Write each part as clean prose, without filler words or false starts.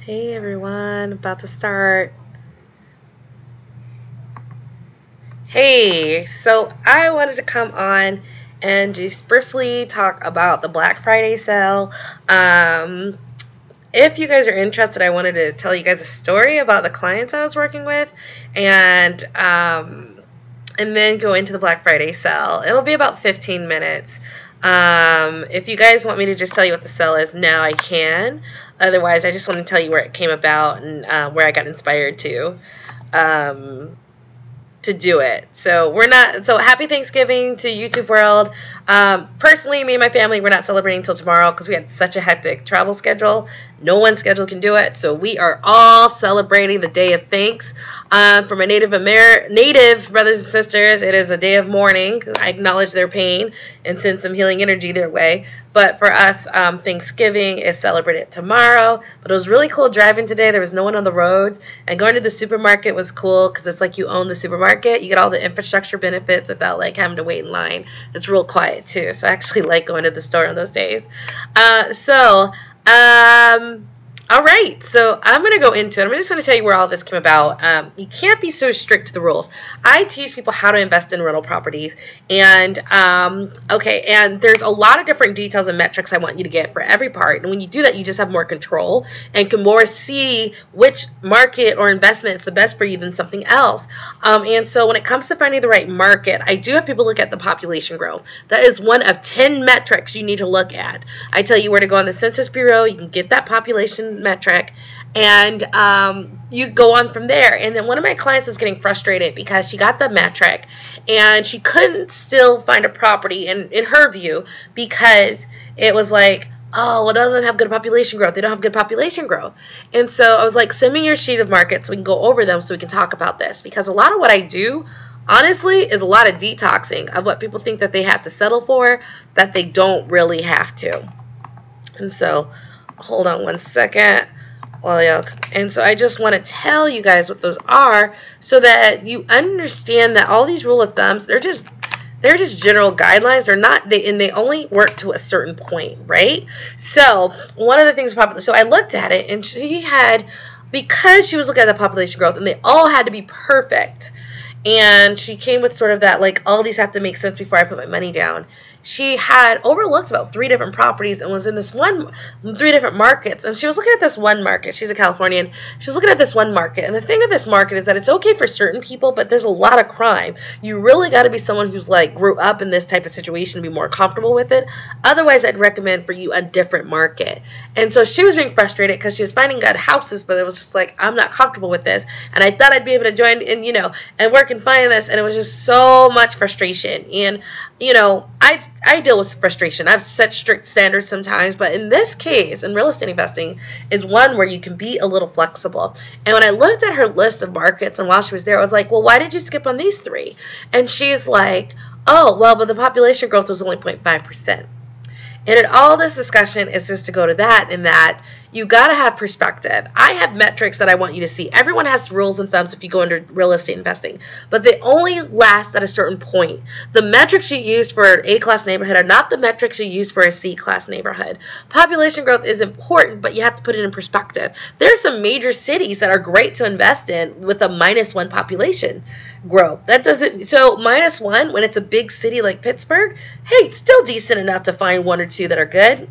Hey everyone, about to start. Hey, so I wanted to come on and just briefly talk about the Black Friday sale. Um, if you guys are interested, I wanted to tell you guys a story about the clients I was working with, and and then go into the Black Friday sale. It'll be about 15 minutes. If you guys want me to just tell you what the sale is now, I can. Otherwise, I just want to tell you where it came about and where I got inspired Um, to do it. So we're not. So happy Thanksgiving to YouTube world. Personally, me and my family, we're not celebrating until tomorrow because we had such a hectic travel schedule. No one's schedule can do it. So we are all celebrating the day of thanks. For my native brothers and sisters, it is a day of mourning. I acknowledge their pain and send some healing energy their way. But for us, Thanksgiving is celebrated tomorrow. But it was really cool driving today. There was no one on the roads. And going to the supermarket was cool because it's like you own the supermarket. You get all the infrastructure benefits without like having to wait in line. It's real quiet too. So I actually like going to the store on those days. All right, so I'm going to go into it. I'm just going to tell you where all this came about. You can't be so strict to the rules. I teach people how to invest in rental properties. And, and there's a lot of different details and metrics I want you to get for every part. And when you do that, you just have more control and can more see which market or investment is the best for you than something else. And so when it comes to finding the right market, I do have people look at the population growth. That is one of 10 metrics you need to look at. I tell you where to go on the Census Bureau. You can get that population metric, and you go on from there. And then one of my clients was getting frustrated because she got the metric and she couldn't still find a property in her view because it was like, oh, well, none of them have good population growth. They don't have good population growth. And so I was like, send me your sheet of markets so we can go over them so we can talk about this. Because a lot of what I do, honestly, is a lot of detoxing of what people think that they have to settle for that they don't really have to. And so hold on one second. Well, yeah. And so I just want to tell you guys what those are so that you understand that all these rule of thumbs, they're just general guidelines. They're not, they only work to a certain point, right? So one of the things, so I looked at it and she had, because she was looking at the population growth and they all had to be perfect. And she came with sort of that, like, all these have to make sense before I put my money down. She had overlooked about 3 different properties and was in 3 different markets. And she was looking at this one market. She's a Californian. She was looking at this one market. And the thing of this market is that it's okay for certain people, but there's a lot of crime. You really got to be someone who's like grew up in this type of situation to be more comfortable with it. Otherwise, I'd recommend for you a different market. And so she was being frustrated because she was finding good houses, but it was just like, I'm not comfortable with this. And I thought I'd be able to join in, and work and find this. And it was just so much frustration. And, I deal with frustration. I have such strict standards sometimes, but in this case, in real estate investing, is one where you can be a little flexible. And when I looked at her list of markets and while she was there, I was like, well, why did you skip on these 3? And she's like, oh, well, but the population growth was only 0.5%. And in all this discussion is just to go to that, in that you got to have perspective. I have metrics that I want you to see. Everyone has rules and thumbs if you go into real estate investing, but they only last at a certain point. The metrics you use for an A-class neighborhood are not the metrics you use for a C-class neighborhood. Population growth is important, but you have to put it in perspective. There are some major cities that are great to invest in with a -1 population growth. That doesn't, so -1 when it's a big city like Pittsburgh, hey, it's still decent enough to find 1 or 2 that are good.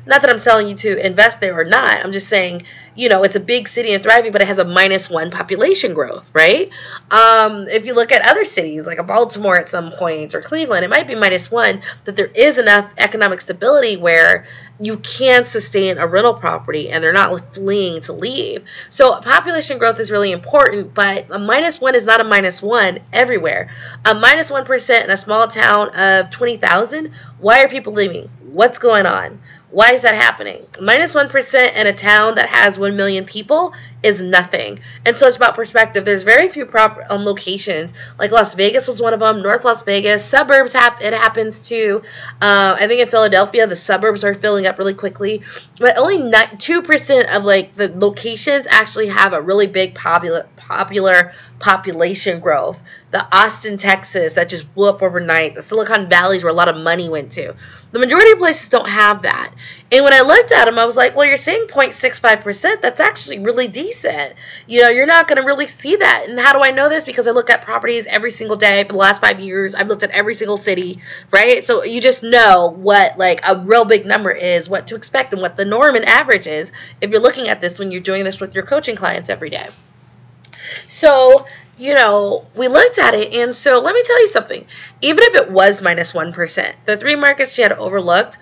Not that I'm telling you to invest there or not. I'm just saying, it's a big city and thriving, but it has a -1 population growth, right? If you look at other cities like a Baltimore at some point or Cleveland, it might be -1, but there is enough economic stability where you can sustain a rental property and they're not fleeing to leave. So population growth is really important, but a -1 is not a -1 everywhere. A -1% in a small town of 20,000, why are people leaving? What's going on? Why is that happening? -1% in a town that has 1 million people is nothing. And so it's about perspective. There's very few locations, like Las Vegas was one of them, North Las Vegas, suburbs, it happens too. I think in Philadelphia, the suburbs are filling up really quickly, but only 2% of like the locations actually have a really big popular population growth. The Austin, Texas, that just blew up overnight. The Silicon Valleys where a lot of money went to. The majority of places don't have that. And when I looked at them, I was like, well, you're saying 0.65%. That's actually really decent. You know, you're not going to really see that. And how do I know this? Because I look at properties every single day for the last 5 years. I've looked at every single city, right? So you just know what like a real big number is, what to expect, and what the norm and average is if you're looking at this when you're doing this with your coaching clients every day. So, you know, we looked at it, and so let me tell you something. Even if it was -1%, the 3 markets she had overlooked,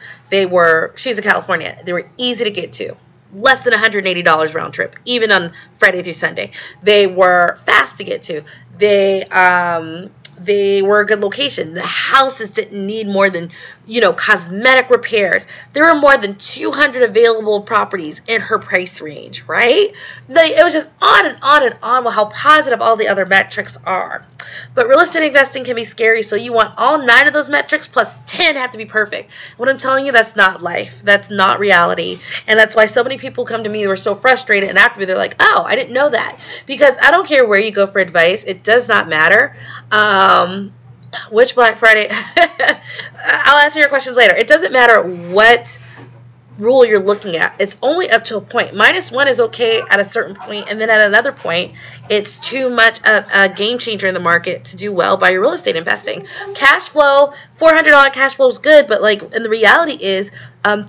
she's in California, they were easy to get to. Less than $180 round trip, even on Friday through Sunday. They were fast to get to. They were a good location. The houses didn't need more than, you know, cosmetic repairs. There were more than 200 available properties in her price range, right? It was just on and on and on with how positive all the other metrics are. But real estate investing can be scary, so you want all 9 of those metrics plus 10 have to be perfect. What I'm telling you, that's not life. That's not reality. And that's why so many people come to me who are so frustrated, and after me, they're like, oh, I didn't know that. Because I don't care where you go for advice. It does not matter. Which Black Friday? I'll answer your questions later. It doesn't matter what rule you're looking at. It's only up to a point. -1 is okay at a certain point, and then at another point, it's too much a game changer in the market to do well by your real estate investing. Cash flow, $400 cash flow is good, but like, and the reality is,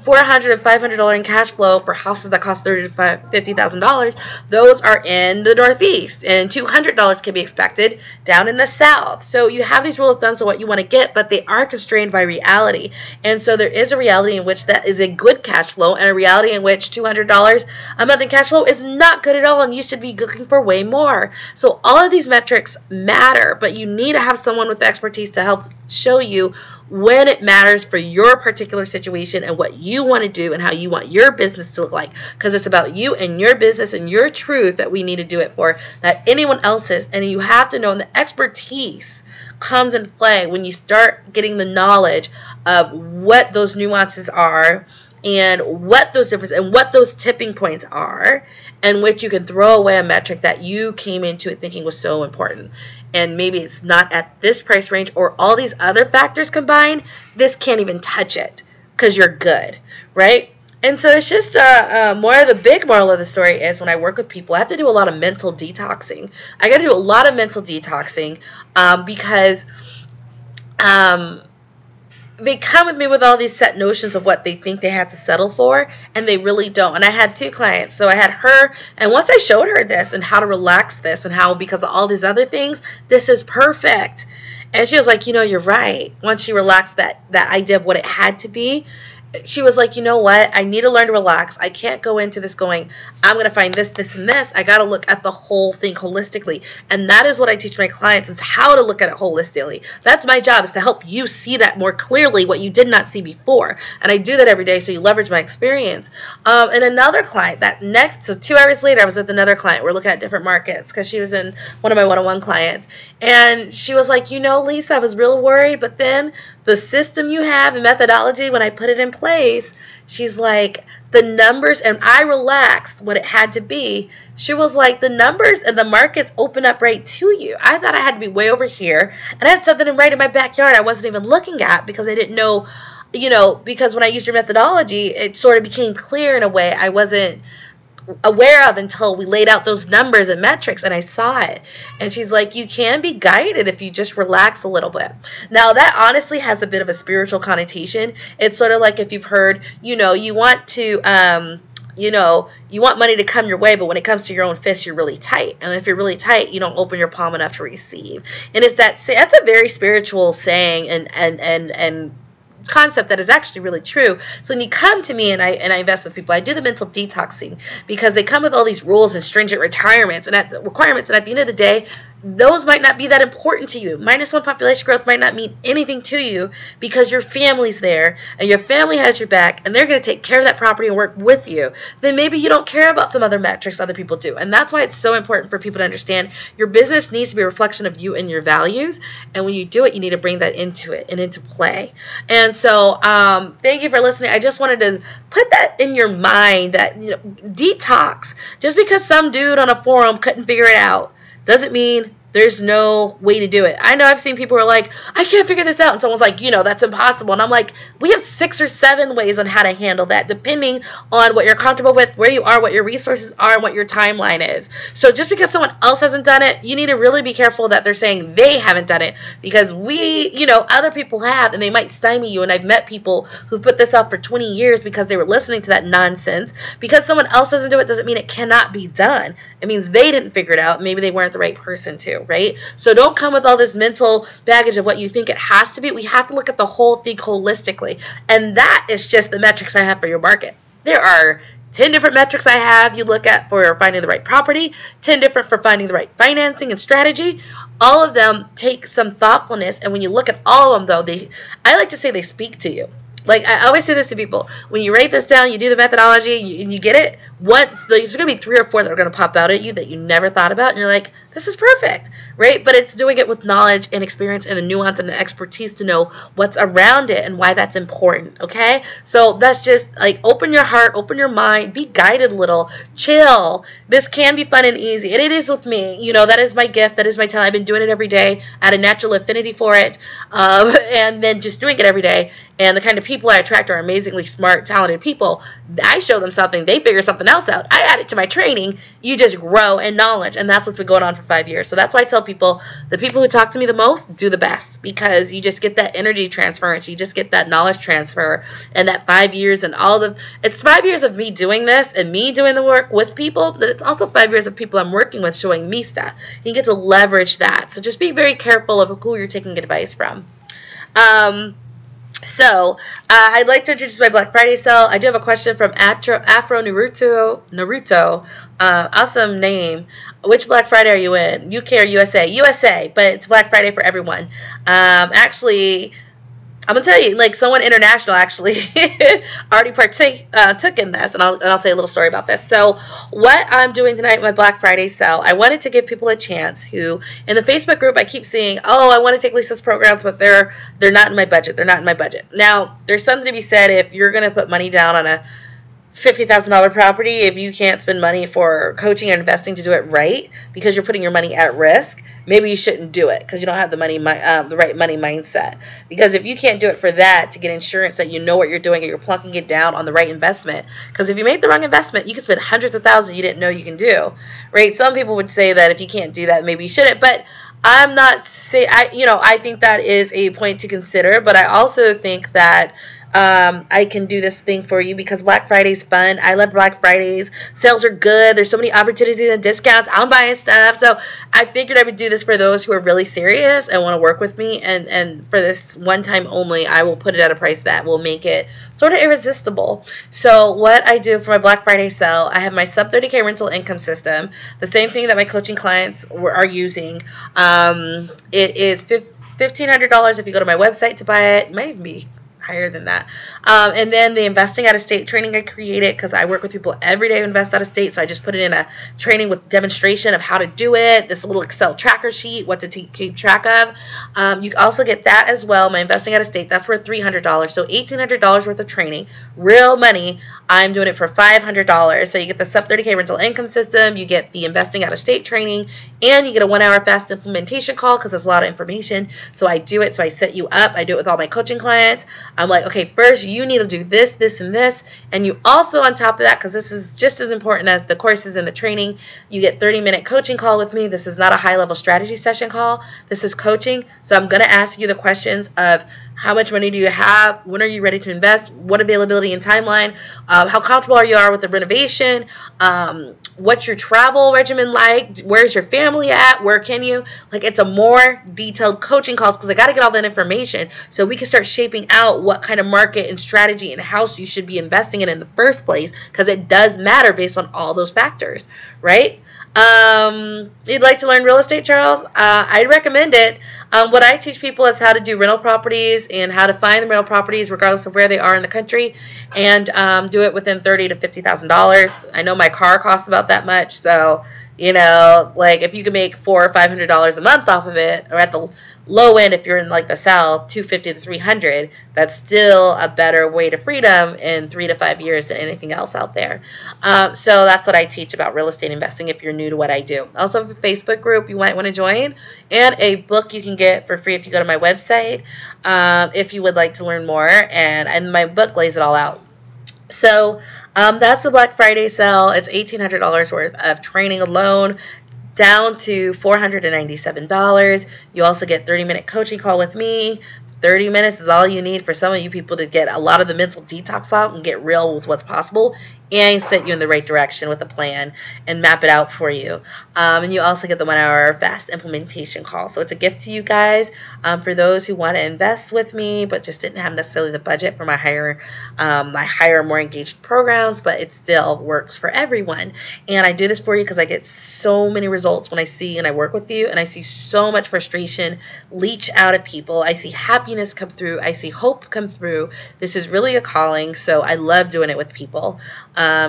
$400 and $500 in cash flow for houses that cost $30,000 to $50,000, those are in the Northeast, and $200 can be expected down in the South. So you have these rule of thumbs of what you want to get, but they are constrained by reality. And so there is a reality in which that is a good cash flow, and a reality in which $200 a month in cash flow is not good at all, and you should be looking for way more. So all of these metrics matter, but you need to have someone with expertise to help show you when it matters for your particular situation and what you want to do and how you want your business to look like, because it's about you and your business and your truth that we need to do it for, not anyone else's. And you have to know, and the expertise comes into play when you start getting the knowledge of what those nuances are and what those differences and what those tipping points are, and which you can throw away a metric that you came into it thinking was so important. And maybe it's not at this price range, or all these other factors combined, this can't even touch it because you're good, right? And so it's just more of the big moral of the story is, when I work with people, I have to do a lot of mental detoxing. I got to do a lot of mental detoxing because they come with me with all these set notions of what they think they have to settle for, and they really don't. And I had 2 clients. So I had her, and once I showed her this and how to relax this and how, because of all these other things, this is perfect. And she was like, you know, you're right. Once she relaxed that idea of what it had to be, she was like, you know what? I need to learn to relax. I can't go into this going, I'm going to find this, this, and this. I got to look at the whole thing holistically. And that is what I teach my clients, is how to look at it holistically. That's my job, is to help you see that more clearly, what you did not see before. And I do that every day, so you leverage my experience. And another client, so 2 hours later, I was with another client. We're looking at different markets because she was in one of my one-on-one clients. And she was like, you know, Lisa, I was real worried, but then the system you have and methodology, when I put it in place, she's like, the numbers, and I relaxed what it had to be. She was like, the numbers and the markets open up right to you. I thought I had to be way over here, and I had something right in my backyard I wasn't even looking at because I didn't know, you know, because when I used your methodology, it sort of became clear in a way I wasn't aware of until we laid out those numbers and metrics, and I saw it. And she's like, you can be guided if you just relax a little bit. Now, that honestly has a bit of a spiritual connotation. It's sort of like if you've heard, you know, you want to you want money to come your way, but when it comes to your own fist, you're really tight. And if you're really tight, you don't open your palm enough to receive. And it's that's a very spiritual saying, and concept that is actually really true. So when you come to me and I invest with people, I do the mental detoxing because they come with all these rules and stringent requirements, and at the end of the day, those might not be that important to you. -1 population growth might not mean anything to you because your family's there and your family has your back and they're going to take care of that property and work with you. Then maybe you don't care about some other metrics other people do. And that's why it's so important for people to understand your business needs to be a reflection of you and your values. And when you do it, you need to bring that into it and into play. And so thank you for listening. I just wanted to put that in your mind that, detox. Just because some dude on a forum couldn't figure it out doesn't mean there's no way to do it. I know I've seen people who are like, I can't figure this out. And someone's like, that's impossible. And I'm like, we have 6 or 7 ways on how to handle that, depending on what you're comfortable with, where you are, what your resources are, and what your timeline is. So just because someone else hasn't done it, you need to really be careful that they're saying they haven't done it, because other people have, and they might stymie you. And I've met people who've put this off for 20 years because they were listening to that nonsense. Because someone else doesn't do it doesn't mean it cannot be done. It means they didn't figure it out. Maybe they weren't the right person to. Right? So don't come with all this mental baggage of what you think it has to be. We have to look at the whole thing holistically. And that is just the metrics I have for your market. There are 10 different metrics I have you look at for finding the right property, 10 different for finding the right financing and strategy. All of them take some thoughtfulness. And when you look at all of them, though, I like to say they speak to you. Like, I always say this to people. When you write this down, you do the methodology, and you get it, there's going to be 3 or 4 that are going to pop out at you that you never thought about, and you're like, this is perfect, right? But it's doing it with knowledge and experience and the nuance and the expertise to know what's around it and why that's important, okay? So that's just, open your heart, open your mind, be guided a little, chill. This can be fun and easy, and it is with me. That is my gift, that is my talent. I've been doing it every day. I had a natural affinity for it, and then just doing it every day. And the kind of people I attract are amazingly smart, talented people. I show them something, they figure something else out. I add it to my training. You just grow in knowledge, and that's what's been going on for 5 years. So that's why I tell people, the people who talk to me the most do the best, because you just get that energy transference. You just get that knowledge transfer, and that 5 years and it's 5 years of me doing this and me doing the work with people, but it's also 5 years of people I'm working with showing me stuff. You get to leverage that. So just be very careful of who you're taking advice from. So, I'd like to introduce my Black Friday sale. I do have a question from Afro Naruto. Awesome name. Which Black Friday are you in? UK or USA? USA, but it's Black Friday for everyone. Actually, I'm going to tell you, someone international actually already took in this, and I'll tell you a little story about this. So what I'm doing tonight, my Black Friday sale, I wanted to give people a chance who, in the Facebook group, I keep seeing, I want to take Lisa's programs, but they're not in my budget. They're not in my budget. Now, there's something to be said if you're going to put money down on a $50,000 property, if you can't spend money for coaching and investing to do it right, because you're putting your money at risk, maybe you shouldn't do it because you don't have the right money mindset. Because if you can't do it for that, to get insurance that you know what you're doing and you're plunking it down on the right investment, because if you made the wrong investment, you can spend hundreds of thousands you didn't know you can do, right? Some people would say that if you can't do that, maybe you shouldn't, but I'm not saying, I think that is a point to consider, but I also think that I can do this thing for you because Black Friday's fun. I love Black Fridays. Sales are good. There's so many opportunities and discounts. I'm buying stuff. So I figured I would do this for those who are really serious and want to work with me. And for this one time only, I will put it at a price that will make it sort of irresistible. So what I do for my Black Friday sale, I have my sub 30K rental income system, the same thing that my coaching clients are using. It is $1,500 if you go to my website to buy it. It might even be higher than that. And then the investing out of state training I created because I work with people every day who invest out of state. So I just put it in a training with demonstration of how to do it. This little Excel tracker sheet, what to keep track of. You also get that as well. My investing out of state, that's worth $300. So $1,800 worth of training, real money. I'm doing it for $500. So you get the sub 30K rental income system, you get the investing out of state training, and you get a 1-hour fast implementation call because there's a lot of information. So I do it. So I set you up. I do it with all my coaching clients. I'm like, okay, first you need to do this, this, and this. And you also, on top of that, because this is just as important as the courses and the training, you get 30-minute coaching call with me. This is not a high-level strategy session call. This is coaching. So I'm going to ask you the questions of How much money do you have? When are you ready to invest? What availability and timeline? How comfortable you are with the renovation? What's your travel regimen like? Where's your family at? Where can you? Like, it's a more detailed coaching calls because I got to get all that information so we can start shaping out what kind of market and strategy and house you should be investing in the first place, because it does matter based on all those factors, right? You'd like to learn real estate, Charles? I'd recommend it. What I teach people is how to do rental properties and how to find the rental properties regardless of where they are in the country, and do it within $30,000 to $50,000. I know my car costs about that much, so like if you can make $400 or $500 a month off of it, or at the low end, if you're in like the South, $250 to $300, that's still a better way to freedom in 3 to 5 years than anything else out there. So that's what I teach about real estate investing if you're new to what I do. I also have a Facebook group you might want to join, and a book you can get for free if you go to my website, if you would like to learn more, and my book lays it all out. So that's the Black Friday sale. It's $1,800 worth of training alone, down to $497. You also get 30-minute coaching call with me. 30 minutes is all you need for some of you people to get a lot of the mental detox out and get real with what's possible, and set you in the right direction with a plan and map it out for you. And you also get the 1-hour fast implementation call. So it's a gift to you guys, for those who want to invest with me but just didn't have necessarily the budget for my higher, more engaged programs, but it still works for everyone. And I do this for you because I get so many results when I see and I work with you, and I see so much frustration leach out of people. I see happiness come through. I see hope come through. This is really a calling, so I love doing it with people.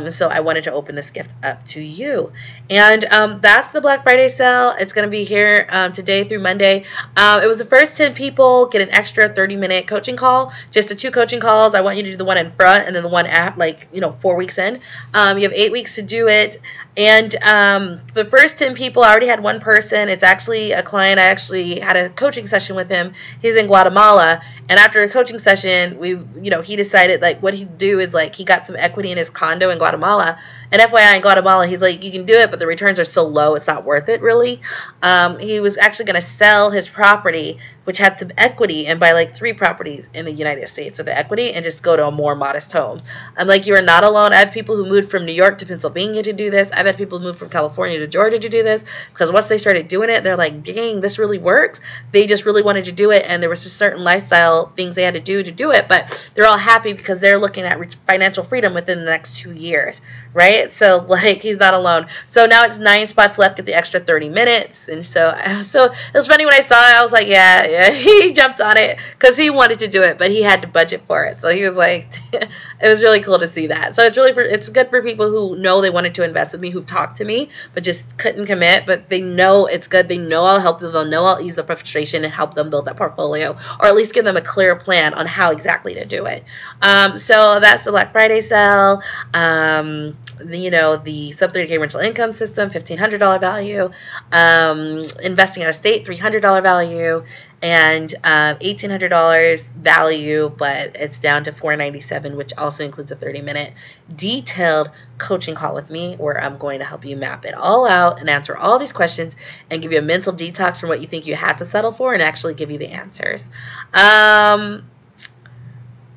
So I wanted to open this gift up to you. And that's the Black Friday sale. It's going to be here today through Monday. It was the first 10 people get an extra 30-minute coaching call. Just the 2 coaching calls. I want you to do the one in front and then the one at 4 weeks in. You have 8 weeks to do it. And the first 10 people, I already had one person. It's actually a client. I actually had a coaching session with him. He's in Guatemala. And after a coaching session, he decided what he'd do is he got some equity in his condo in Guatemala. And FYI, in Guatemala, he's like, you can do it, but the returns are so low, it's not worth it, really. He was actually going to sell his property, which had some equity, and buy 3 properties in the United States with the equity and just go to a more modest homes. I'm like, you are not alone. I have people who moved from New York to Pennsylvania to do this. I've had people move from California to Georgia to do this, because once they started doing it, they're like, dang, this really works. They just really wanted to do it, and there was just certain lifestyle things they had to do it, but they're all happy because they're looking at financial freedom within the next 2 years, right? So he's not alone. So now it's 9 spots left, get the extra 30 minutes. And so it was funny when I saw it. I was like, yeah, he jumped on it because he wanted to do it, but he had to budget for it. So he was like, it was really cool to see that. So it's good for people who know they wanted to invest with me, who've talked to me, but just couldn't commit, but they know it's good. They know I'll help them. They'll know I'll ease the frustration and help them build that portfolio, or at least give them a clear plan on how exactly to do it. So that's the Black Friday sale. The sub-30K rental income system, $1,500 value. Investing out of state, $300 value. And $1,800 value, but it's down to $497, which also includes a 30-minute detailed coaching call with me, where I'm going to help you map it all out and answer all these questions and give you a mental detox from what you think you had to settle for, and actually give you the answers.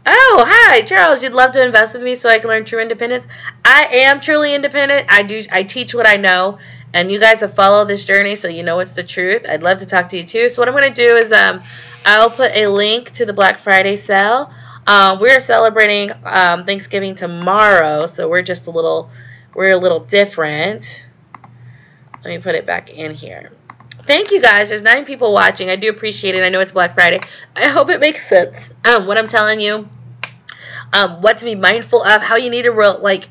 Oh, hi, Charles. You'd love to invest with me so I can learn true independence? I am truly independent. I teach what I know, and you guys have followed this journey, so you know it's the truth. I'd love to talk to you too. So what I'm going to do is I'll put a link to the Black Friday sale. We're celebrating Thanksgiving tomorrow, so we're a little different. Let me put it back in here. Thank you guys. There's 9 people watching. I do appreciate it. I know it's Black Friday. I hope it makes sense. What I'm telling you. What to be mindful of, how you need to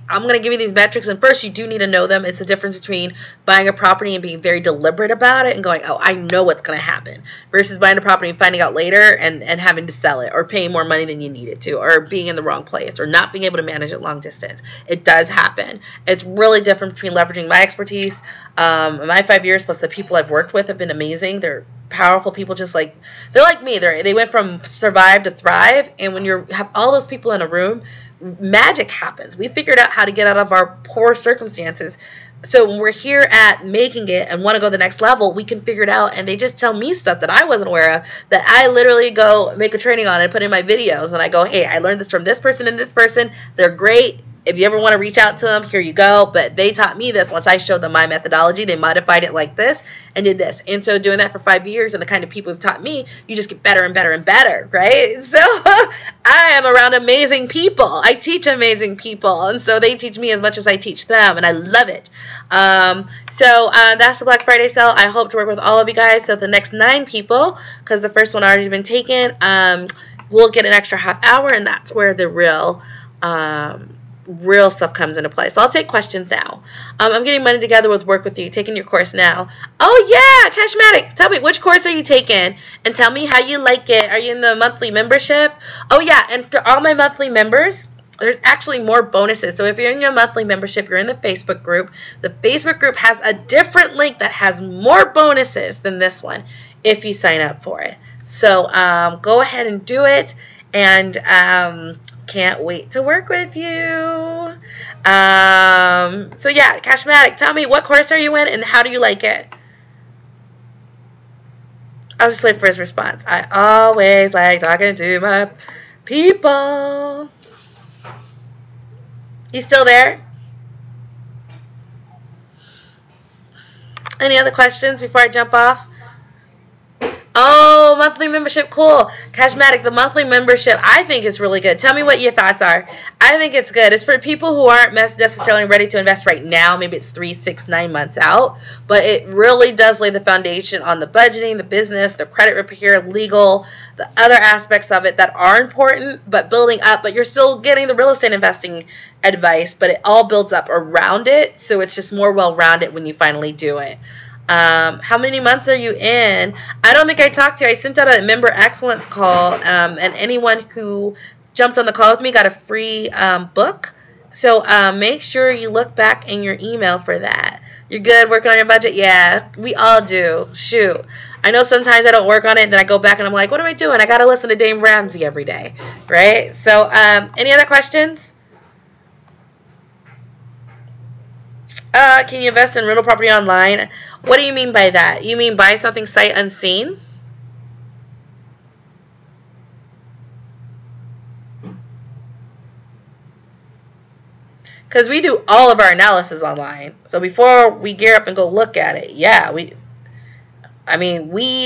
I'm going to give you these metrics, and first you do need to know them. It's the difference between buying a property and being very deliberate about it and going, oh, I know what's going to happen, versus buying a property and finding out later and having to sell it, or paying more money than you needed to, or being in the wrong place, or not being able to manage it long distance. It does happen. It's really different between leveraging my expertise. My 5 years plus the people I've worked with have been amazing. They're powerful people, they're like me. They went from survive to thrive, and when you have all those people in a room, magic happens. We figured out how to get out of our poor circumstances. So when we're here at making it and want to go to the next level, we can figure it out. And they just tell me stuff that I wasn't aware of, that I literally go make a training on and put in my videos. And I go, hey, I learned this from this person and this person. They're great. If you ever want to reach out to them, here you go. But they taught me this. Once I showed them my methodology, they modified it like this and did this. And so doing that for 5 years, and the kind of people who've taught me, you just get better and better and better, right? So I am around amazing people. I teach amazing people. And so they teach me as much as I teach them. And I love it. So that's the Black Friday sale. I hope to work with all of you guys. So the next 9 people, because the first one already been taken, we'll get an extra half hour. And that's where the real stuff comes into play. So I'll take questions now. I'm getting money together with Work With You, taking your course now. Oh yeah, Cashmatic, tell me, which course are you taking? And tell me how you like it. Are you in the monthly membership? Oh yeah, and for all my monthly members, there's actually more bonuses. So if you're in your monthly membership, you're in the Facebook group. The Facebook group has a different link that has more bonuses than this one if you sign up for it. So go ahead and do it. And can't wait to work with you. So yeah, Cashmatic, tell me, what course are you in and how do you like it? I'll just wait for his response. I always like talking to my people. He's still there? Any other questions before I jump off? Oh, monthly membership, cool. Cashmatic, the monthly membership, I think it's really good. Tell me what your thoughts are. I think it's good. It's for people who aren't necessarily ready to invest right now. Maybe it's 3, 6, 9 months out. But it really does lay the foundation on the budgeting, the business, the credit repair, legal, the other aspects of it that are important, but building up. But you're still getting the real estate investing advice, but it all builds up around it. So it's just more well-rounded when you finally do it. How many months are you in? I don't think I talked to you. I sent out a member excellence call, and anyone who jumped on the call with me got a free book. So make sure you look back in your email for that. You're good working on your budget? Yeah, we all do. Shoot. I know sometimes I don't work on it, and then I go back and I'm like, what am I doing? I got to listen to Dave Ramsey every day, right? So any other questions? Can you invest in rental property online? What do you mean by that? You mean buy something sight unseen? Because we do all of our analysis online. So before we gear up and go look at it, yeah, we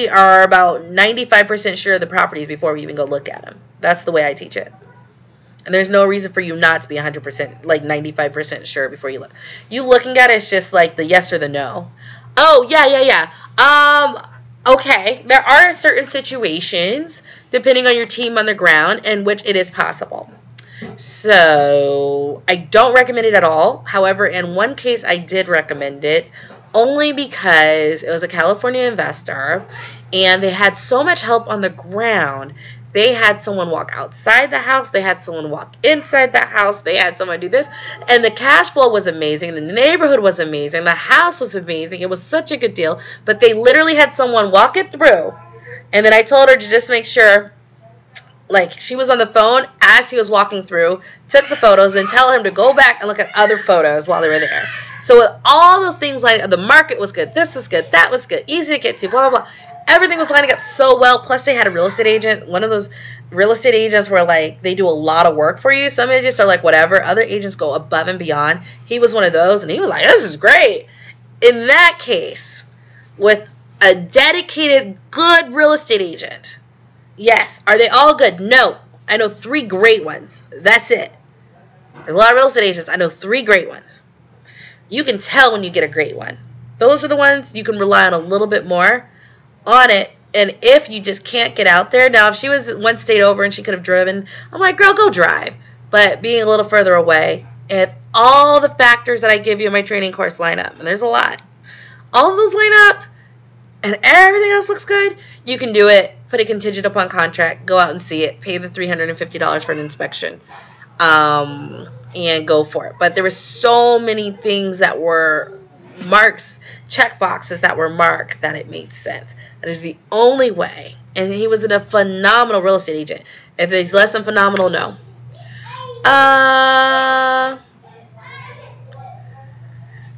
are about 95% sure of the properties before we even go look at them. That's the way I teach it. And there's no reason for you not to be 100%, like 95% sure before you look. You looking at it is just like the yes or the no. Oh, yeah. Okay, there are certain situations, depending on your team on the ground, in which it is possible. So, I don't recommend it at all. However, in one case, I did recommend it, only because it was a California investor, and they had so much help on the ground. They had someone walk outside the house. They had someone walk inside the house. They had someone do this. And the cash flow was amazing. The neighborhood was amazing. The house was amazing. It was such a good deal. But they literally had someone walk it through. And then I told her to just make sure, like, she was on the phone as he was walking through, took the photos, and tell him to go back and look at other photos while they were there. So with all those things, like the market was good, this was good, that was good, easy to get to, blah, blah, blah. Everything was lining up so well. Plus, they had a real estate agent. One of those real estate agents where, like, they do a lot of work for you. Some agents are like, whatever. Other agents go above and beyond. He was one of those, and he was like, this is great. In that case, with a dedicated, good real estate agent, yes. Are they all good? No. I know 3 great ones. That's it. There's a lot of real estate agents. I know 3 great ones. You can tell when you get a great one. Those are the ones you can rely on a little bit more on it. And if you just can't get out there, now if she was one state over and she could have driven, I'm like, girl, go drive. But being a little further away, if all the factors that I give you in my training course line up, and there's a lot, all of those line up and everything else looks good, you can do it. Put a contingent upon contract, go out and see it, pay the $350 for an inspection, and go for it. But there were so many things that were marks, check boxes that were marked, that it made sense. That is the only way. And he was a phenomenal real estate agent. If he's less than phenomenal, no. Uh,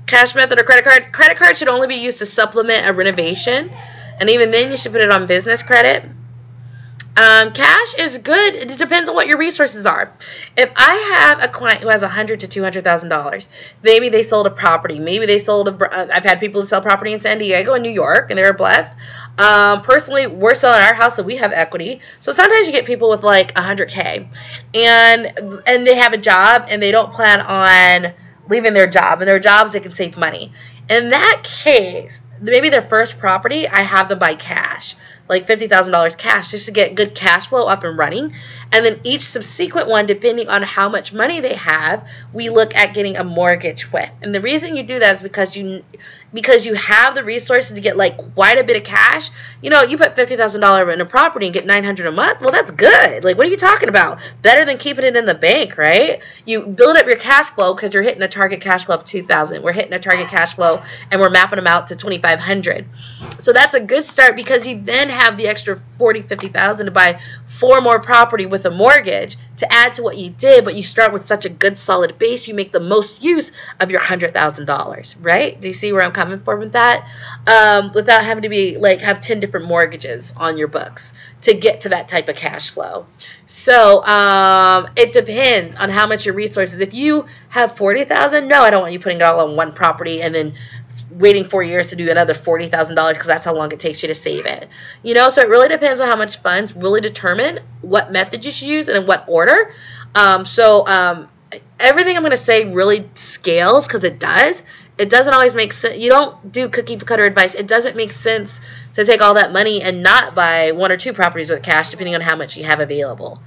Cash method or credit card? Credit card should only be used to supplement a renovation. And even then, you should put it on business credit. Cash is good. It depends on what your resources are. If I have a client who has $100,000 to $200,000, maybe they sold a property. Maybe they sold I've had people sell property in San Diego and New York, and they're blessed. Personally, we're selling our house, so we have equity. So sometimes you get people with like $100K, and they have a job and they don't plan on leaving their job, and their jobs they can save money. In that case, maybe their first property, I have them buy cash, like $50,000 cash, just to get good cash flow up and running. And then each subsequent one, depending on how much money they have, we look at getting a mortgage with. And the reason you do that is because you have the resources to get like quite a bit of cash. You know, you put $50,000 in a property and get $900 a month. Well, that's good. Like, what are you talking about? Better than keeping it in the bank, right? You build up your cash flow because you're hitting a target cash flow of $2,000. We're hitting a target cash flow and we're mapping them out to $2,500. So that's a good start because you then have the extra $40,000, $50,000 to buy 4 more property with a mortgage to add to what you did. But you start with such a good solid base, you make the most use of your $100,000, right? Do you see where I'm coming from with that? Without having to be like have 10 different mortgages on your books to get to that type of cash flow. So it depends on how much your resources. If you have $40,000, no, I don't want you putting it all on one property and then waiting 4 years to do another $40,000 because that's how long it takes you to save it. You know, so it really depends on how much funds really determine what method you should use and in what order. Everything I'm going to say really scales because it does. It doesn't always make sense. You don't do cookie cutter advice. It doesn't make sense to take all that money and not buy 1 or 2 properties with cash, depending on how much you have available.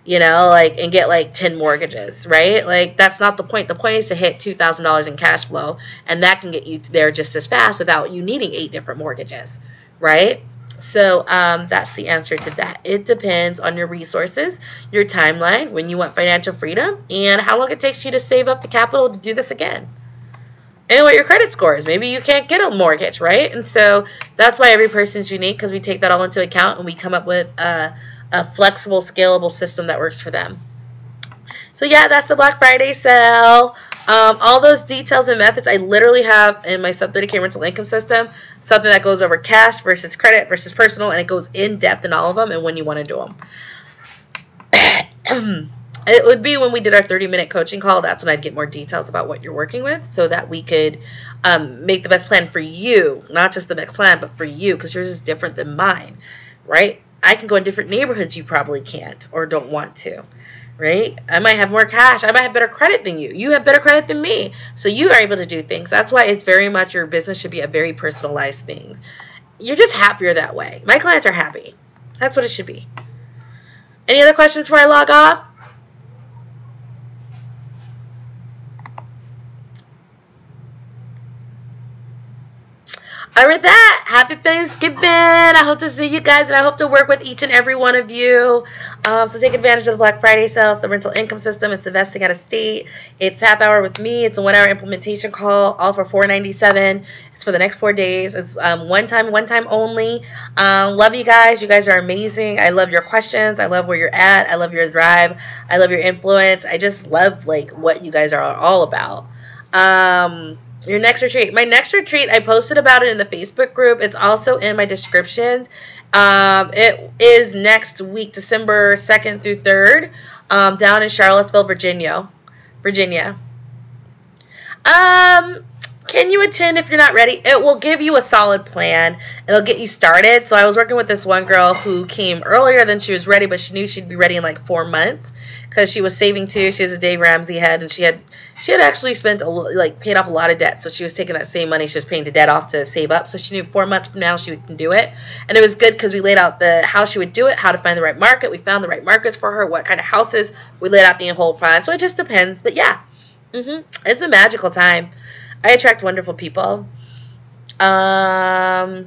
You know, like, and get like 10 mortgages, right? Like, that's not the point. The point is to hit $2,000 in cash flow, and that can get you there just as fast without you needing 8 different mortgages, right? So that's the answer to that. It depends on your resources, your timeline, when you want financial freedom, and how long it takes you to save up the capital to do this again. And what your credit score is. Maybe you can't get a mortgage, right? And so that's why every person's unique, because we take that all into account and we come up with a flexible, scalable system that works for them. So yeah, that's the Black Friday sale. All those details and methods I literally have in my sub 30K rental income system, something that goes over cash versus credit versus personal, and it goes in depth in all of them and when you want to do them. It would be when we did our 30-minute coaching call. That's when I'd get more details about what you're working with so that we could make the best plan for you, not just the best plan, but for you, because yours is different than mine, right? I can go in different neighborhoods you probably can't or don't want to, right? I might have more cash. I might have better credit than you. You have better credit than me. So you are able to do things. That's why it's very much your business should be a very personalized thing. You're just happier that way. My clients are happy. That's what it should be. Any other questions before I log off? All right, with that, happy Thanksgiving. I hope to see you guys, and I hope to work with each and every one of you. So take advantage of the Black Friday sales, the rental income system. It's investing out of state. It's half hour with me. It's a 1 hour implementation call, all for $497. It's for the next 4 days. It's one time only. Love you guys. You guys are amazing. I love your questions. I love where you're at. I love your drive. I love your influence. I just love like what you guys are all about. Your next retreat. My next retreat, I posted about it in the Facebook group. It's also in my descriptions. It is next week, December 2nd through 3rd, down in Charlottesville, Virginia. Can you attend if you're not ready? It will give you a solid plan. It'll get you started. So I was working with this one girl who came earlier than she was ready, but she knew she'd be ready in like 4 months because she was saving too. She has a Dave Ramsey head, and she had actually spent paid off a lot of debt. So she was taking that same money she was paying the debt off to save up. So she knew 4 months from now she can do it, and it was good because we laid out how she would do it, how to find the right market. We found the right markets for her, what kind of houses. We laid out the whole plan. So it just depends, but yeah, it's a magical time. I attract wonderful people. I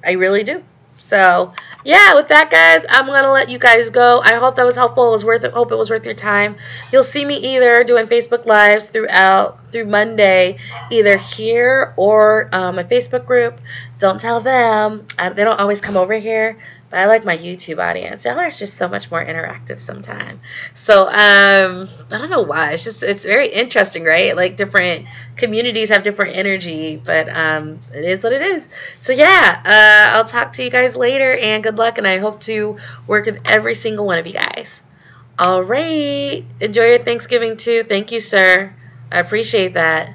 really do. So, yeah, with that, guys, I'm going to let you guys go. I hope that was helpful. It was worth it. Hope it was worth your time. You'll see me either doing Facebook Lives through Monday, either here or my Facebook group. Don't tell them. They don't always come over here. But I like my YouTube audience. Y'all are just so much more interactive sometimes. So I don't know why. It's very interesting, right? Like different communities have different energy, but it is what it is. So yeah, I'll talk to you guys later, and good luck. And I hope to work with every single one of you guys. All right. Enjoy your Thanksgiving too. Thank you, sir. I appreciate that.